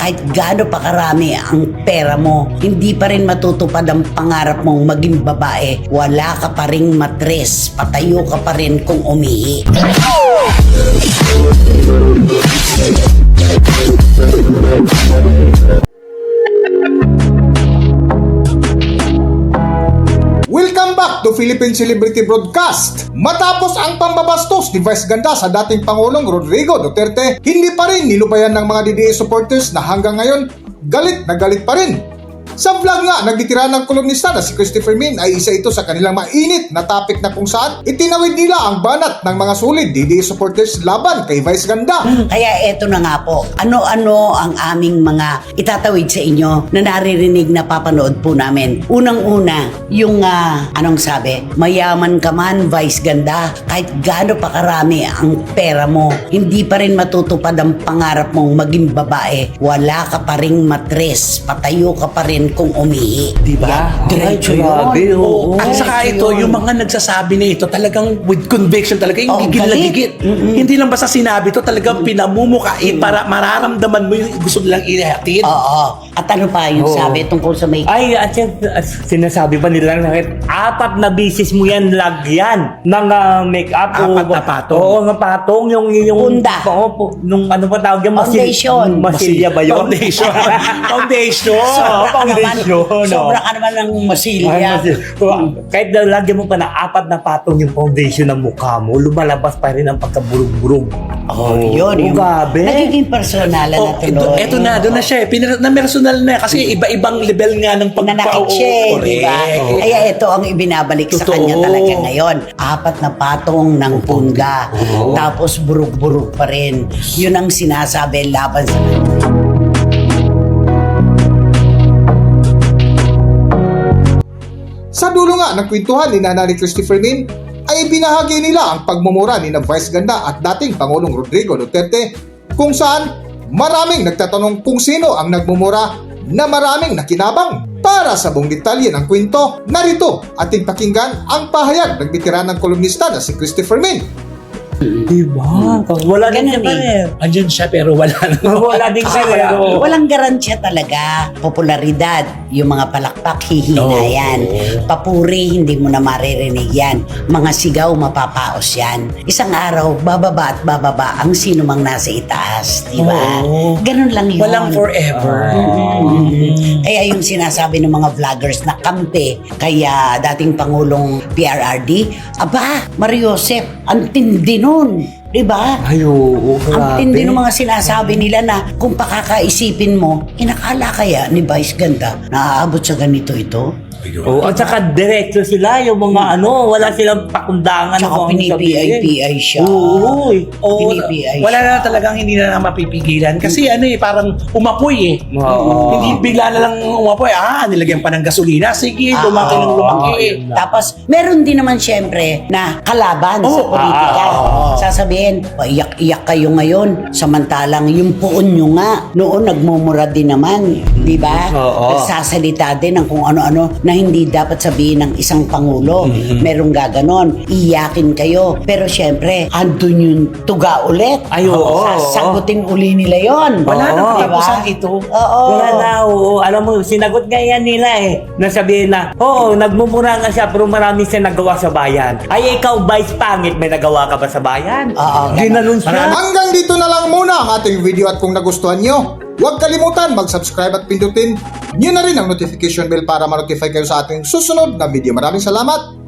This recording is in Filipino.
kahit gaano pa karami ang pera mo, hindi pa rin matutupad ang pangarap mong maging babae. Wala ka pa ring matres, patayo ka pa rin kung umihi. Welcome back to Philippine Celebrity Broadcast. Matapos ang pambabastos ni Vice Ganda sa dating Pangulong Rodrigo Duterte, hindi pa rin nilubayan ng mga DDS supporters na hanggang ngayon galit na galit pa rin. Sa vlog nga, nagbitira ng kolumnista na si Christopher Min ay isa ito sa kanilang mainit na topic na kung saan itinawid nila ang banat ng mga solid DDS supporters laban kay Vice Ganda. Kaya eto na nga po, ano-ano ang aming mga itatawid sa inyo na naririnig na papanood po namin. Unang-una, yung anong sabi, mayaman ka man, Vice Ganda, kahit gaano pa karami ang pera mo, hindi pa rin matutupad ang pangarap mong maging babae. Wala ka pa ring matres, patayo ka pa rin kung umihi. Diba? Diretso yun. Grabe, oo. Oo, At saka ito, yung mga nagsasabi na ito, talagang with conviction talaga, yung gigil na galit. gigit. Hindi lang basta sinabi ito, talagang pinamumukain para mararamdaman mo yung gusto nilang ihatid. Oo. At ano pa yung sabi tungkol sa may... Ay, at sinasabi pa nila ng 4 na bisis mo yan lagyan ng make-up. 4 na patong. Oo, ng patong. Yung Punda. Oo, nung ano pa tawag yan? Foundation. Masilya ba yun? Foundation. Foundation. Sobra ka naman, foundation, no? sobra ka naman ng masilya. Kahit na lagyan mo pa na 4 na patong yung foundation ng mukha mo, lumalabas pa rin ang pagkaburug-burug. Oh, yun. Yung grabe. nagiging personalan na tuloy. Ito na, doon na siya. Na personal na kasi iba-ibang level nga ng Nanakit siya, di ba? Correct. Kaya ito ang ibinabalik sa Totoo. kanya talaga ngayon. 4 na patong ng punda. Tapos burug-burug pa rin. Yun ang sinasabi laban sa... Sa dulo nga ng kwentuhan ni Nanay Christopher Min ay binahagi nila ang pagmumura ni na Vice Ganda at dating Pangulong Rodrigo Duterte kung saan maraming nagtatanong kung sino ang nagmumura na maraming nakinabang. Para sa buong detalye ng kwento, narito ating pakinggan ang pahayag ng veteran ng kolumnista na si Christopher Min. Diba? Wala din siya Ganun pa eh. rin. Andyan siya pero wala na. Wala din siya. Pero Walang garansya talaga. Popularidad, yung mga palakpak, hihina yan. Papuri, hindi mo na maririnig yan. Mga sigaw, mapapaos yan. Isang araw, bababa at bababa ang sino mang nasa itaas. Di ba? Oo. Ganun lang yun. Walang forever. Kaya yung sinasabi ng mga vloggers na kampe kaya dating Pangulong PRRD, aba, Mario Josep, ang tindi nun. Diba? ay, oo, Ang tindi ng mga sinasabi nila na kung pakakaisipin mo, inakala kaya ni Vice Ganda na aabot sa ganito ito? Oo, at saka diretso sila, yung mga wala silang pakundangan. Tsaka pinipi-PI siya. Oo, Pinipi-PI Wala siya. na talagang hindi na mapipigilan. Kasi parang umapoy eh. Oo. Hindi bigla na lang umapoy. Nilagyan pa ng gasolina. Sige, lumaki ng lumaki. Tapos, meron din naman syempre na kalaban sa politika. Sasabihin, paiyak-iyak kayo ngayon. Samantalang yung poon nyo nga, noon nagmumura din naman. Di ba? Oo. Nagsasalita din ng kung ano-ano na hindi dapat sabihin ng isang pangulo. Merong gaganon. Iyakin kayo. Pero syempre, andun yung tuga ulit. Ay, oo. Sasagutin uli nila yon. Wala nang Diba? katapusan ito. Oo. Wala na, oo. Alam mo, sinagot nga yan nila eh. Nasabihin na, nagmumura nga siya pero marami siya nagawa sa bayan. Ay, ikaw, Vice Pangit, may nagawa ka ba sa bayan? Oo, Ginanon siya. Hanggang dito na lang muna ang ating video at kung nagustuhan nyo, huwag kalimutan mag-subscribe at pindutin nyo na rin ang notification bell para ma-notify kayo sa ating susunod na video. Maraming salamat!